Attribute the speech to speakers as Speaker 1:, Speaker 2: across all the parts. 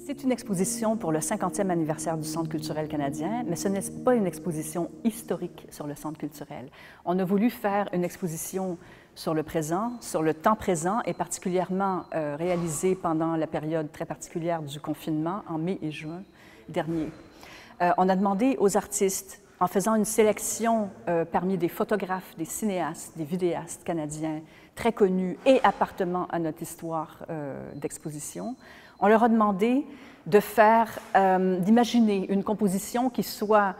Speaker 1: C'est une exposition pour le 50e anniversaire du Centre culturel canadien, mais ce n'est pas une exposition historique sur le Centre culturel. On a voulu faire une exposition sur le présent, sur le temps présent, et particulièrement réalisée pendant la période très particulière du confinement, en mai et juin dernier. On a demandé aux artistes, en faisant une sélection parmi des photographes, des cinéastes, des vidéastes canadiens très connus et appartenant à notre histoire d'exposition, on leur a demandé de faire, d'imaginer une composition qui soit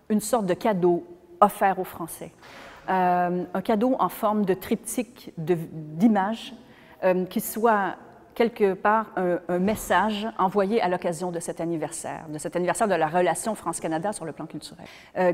Speaker 1: une sorte de cadeau offert aux Français. Un cadeau en forme de triptyque d'images qui soit quelque part un message envoyé à l'occasion de cet anniversaire de la relation France-Canada sur le plan culturel.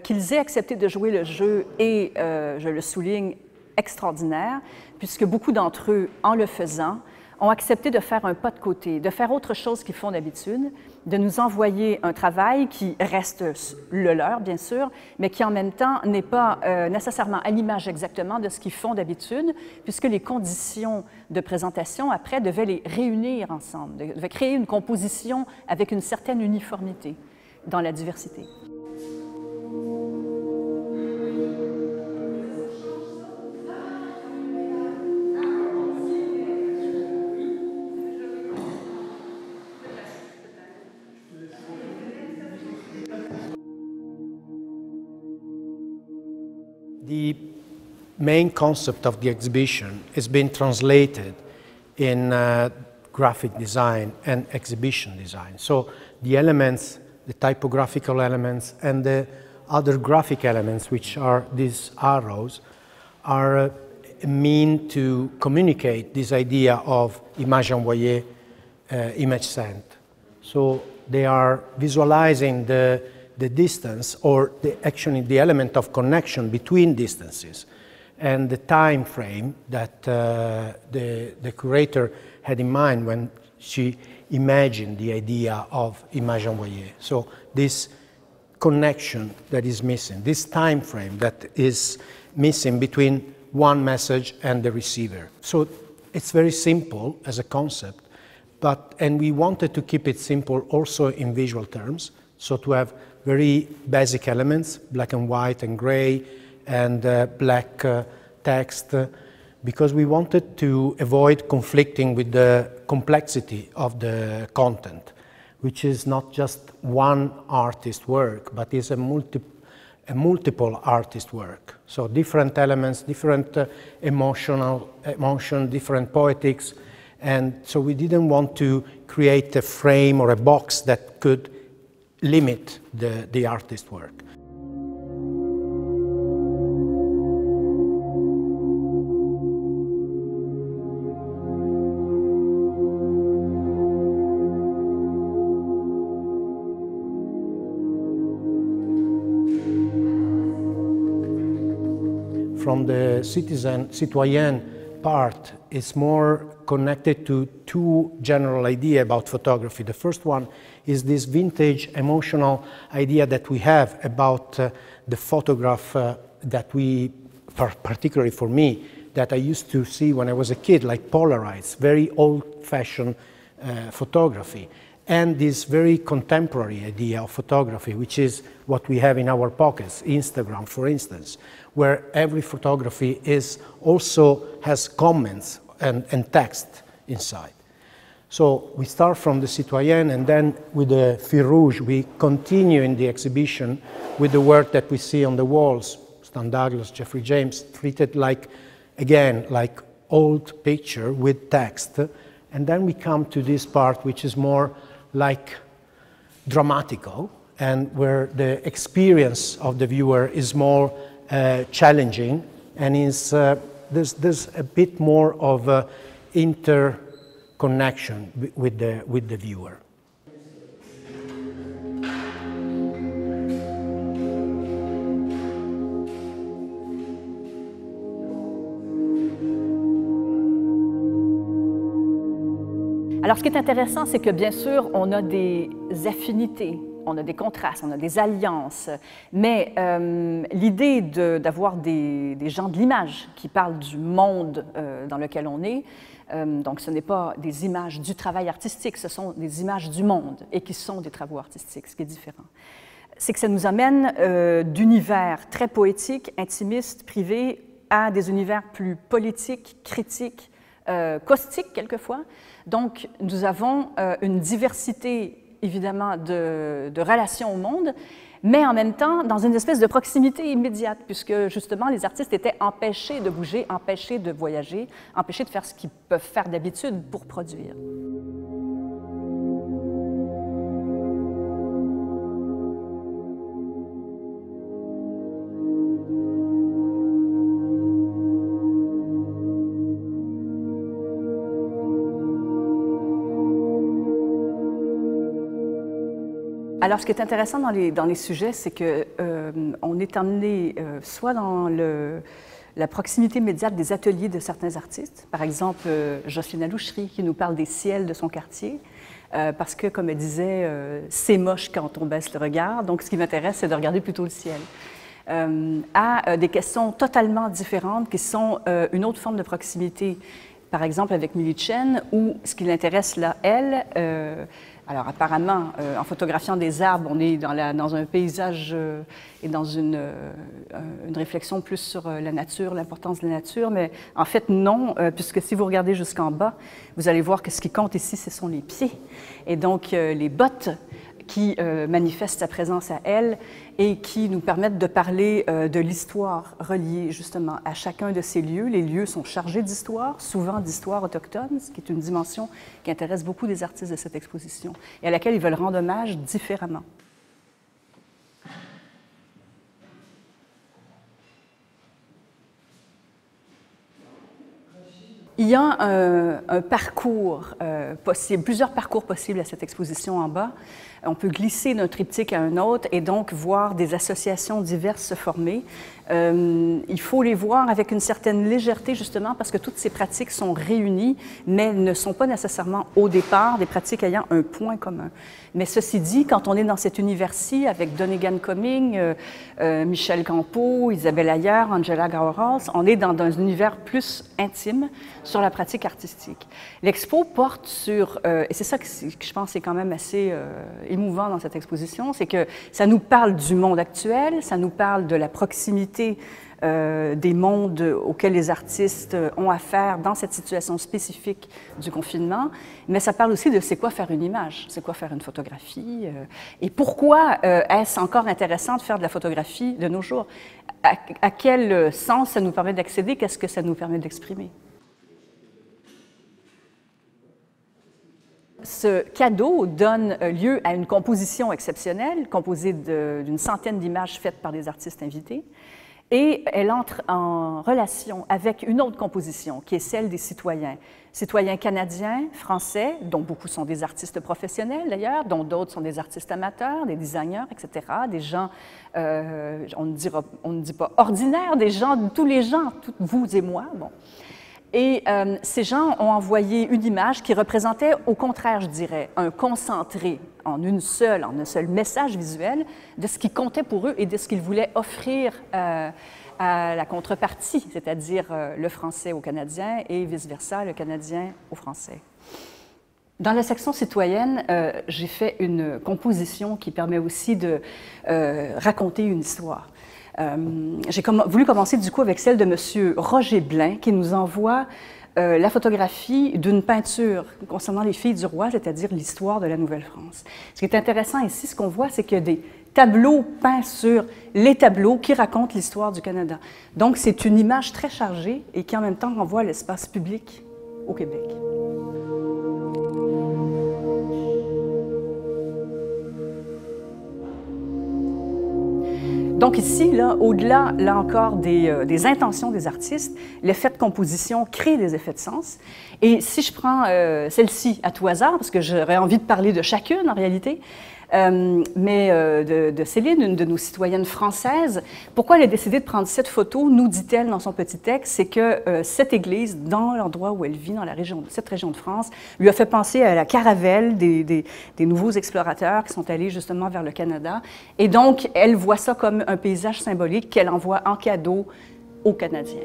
Speaker 1: Qu'ils aient accepté de jouer le jeu est, je le souligne, extraordinaire, puisque beaucoup d'entre eux, en le faisant, ont accepté de faire un pas de côté, de faire autre chose qu'ils font d'habitude, de nous envoyer un travail qui reste le leur, bien sûr, mais qui en même temps n'est pas nécessairement à l'image exactement de ce qu'ils font d'habitude, puisque les conditions de présentation, après, devaient les réunir ensemble, devaient créer une composition avec une certaine uniformité dans la diversité.
Speaker 2: The main concept of the exhibition has been translated in graphic design and exhibition design. So the elements, the typographical elements, and the other graphic elements, which are these arrows, are a mean to communicate this idea of image envoyée, image sent. So they are visualizing the distance, or actually the element of connection between distances, and the time frame that the curator had in mind when she imagined the idea of image envoyée. So this connection that is missing, this time frame that is missing between one message and the receiver. So it's very simple as a concept, and we wanted to keep it simple also in visual terms, so to have very basic elements, black and white and gray, and black text, because we wanted to avoid conflicting with the complexity of the content, which is not just one artist's work, but is a multiple artist work. So different elements, different emotion, different poetics, and so we didn't want to create a frame or a box that could limit the artist's work. From the citoyen part, it's more connected to two general ideas about photography. The first one is this vintage emotional idea that we have about the photograph that we, particularly for me, that I used to see when I was a kid, like Polaroids, very old-fashioned photography, and this very contemporary idea of photography, which is what we have in our pockets, Instagram, for instance, where every photography also has comments and text inside. So we start from the citoyen, and then with the fil rouge, we continue in the exhibition with the work that we see on the walls, Stan Douglas, Jeffrey James, treated like, again, like old picture with text. And then we come to this part, which is more like dramatical, and where the experience of the viewer is more challenging, and there's a bit more of interconnection with the viewer.
Speaker 1: Alors, ce qui est intéressant, c'est que bien sûr, on a des affinités on a des contrastes, on a des alliances, mais l'idée d'avoir des gens de l'image qui parlent du monde dans lequel on est, donc ce n'est pas des images du travail artistique, ce sont des images du monde et qui sont des travaux artistiques, ce qui est différent. C'est que ça nous amène d'univers très poétiques, intimistes, privés, à des univers plus politiques, critiques, caustiques quelquefois. Donc nous avons une diversité évidemment de relations au monde, mais en même temps dans une espèce de proximité immédiate, puisque justement les artistes étaient empêchés de bouger, empêchés de voyager, empêchés de faire ce qu'ils peuvent faire d'habitude pour produire. Alors, ce qui est intéressant dans les sujets, c'est qu'on est emmené soit dans la proximité immédiate des ateliers de certains artistes, par exemple Jocelyne Alouchery qui nous parle des ciels de son quartier, parce que, comme elle disait, c'est moche quand on baisse le regard, donc ce qui m'intéresse, c'est de regarder plutôt le ciel. À des questions totalement différentes qui sont une autre forme de proximité, par exemple avec Millie Chen, où ce qui l'intéresse là, elle, alors apparemment, en photographiant des arbres, on est dans un paysage et dans une réflexion plus sur la nature, l'importance de la nature, mais en fait non, puisque si vous regardez jusqu'en bas, vous allez voir que ce qui compte ici, ce sont les pieds, et donc les bottes qui manifestent sa présence à elle et qui nous permettent de parler de l'histoire reliée justement à chacun de ces lieux. Les lieux sont chargés d'histoire, souvent d'histoire autochtone, ce qui est une dimension qui intéresse beaucoup des artistes de cette exposition et à laquelle ils veulent rendre hommage différemment. Il y a un parcours possible, plusieurs parcours possibles à cette exposition en bas. On peut glisser d'un triptyque à un autre et donc voir des associations diverses se former. Il faut les voir avec une certaine légèreté justement parce que toutes ces pratiques sont réunies, mais ne sont pas nécessairement au départ des pratiques ayant un point commun. Mais ceci dit, quand on est dans cet univers-ci avec Donegan Cumming, Michel Campeau, Isabelle Ayer, Angela Gauwers, on est dans un univers plus intime sur la pratique artistique. L'expo porte sur, et c'est ça que je pense est quand même assez émouvant dans cette exposition, c'est que ça nous parle du monde actuel, ça nous parle de la proximité des mondes auxquels les artistes ont affaire dans cette situation spécifique du confinement, mais ça parle aussi de c'est quoi faire une image, c'est quoi faire une photographie, et pourquoi est-ce encore intéressant de faire de la photographie de nos jours? À quel sens ça nous permet d'accéder? Qu'est-ce que ça nous permet d'exprimer? Ce cadeau donne lieu à une composition exceptionnelle, composée d'une centaine d'images faites par des artistes invités, et elle entre en relation avec une autre composition, qui est celle des citoyens. Citoyens canadiens, français, dont beaucoup sont des artistes professionnels d'ailleurs, dont d'autres sont des artistes amateurs, des designers, etc., des gens, on ne dit pas ordinaires, des gens, tous les gens, vous et moi, bon. Et ces gens ont envoyé une image qui représentait, au contraire, je dirais, un concentré en un seul message visuel de ce qui comptait pour eux et de ce qu'ils voulaient offrir à la contrepartie, c'est-à-dire le français au Canadien et vice-versa, le Canadien au français. Dans la section citoyenne, j'ai fait une composition qui permet aussi de raconter une histoire. J'ai voulu commencer du coup avec celle de M. Roger Blin qui nous envoie la photographie d'une peinture concernant les filles du roi, c'est-à-dire l'histoire de la Nouvelle-France. Ce qui est intéressant ici, ce qu'on voit, c'est qu'il y a des tableaux peints sur les tableaux qui racontent l'histoire du Canada. Donc c'est une image très chargée et qui en même temps renvoie à l'espace public au Québec. Donc ici, au-delà, là encore, des intentions des artistes, l'effet de composition crée des effets de sens. Et si je prends celle-ci à tout hasard, parce que j'aurais envie de parler de chacune en réalité, de Céline, une de nos citoyennes françaises. Pourquoi elle a décidé de prendre cette photo, nous dit-elle dans son petit texte, c'est que cette église, dans l'endroit où elle vit, dans cette région de France, lui a fait penser à la caravelle des nouveaux explorateurs qui sont allés justement vers le Canada. Et donc, elle voit ça comme un paysage symbolique qu'elle envoie en cadeau aux Canadiens.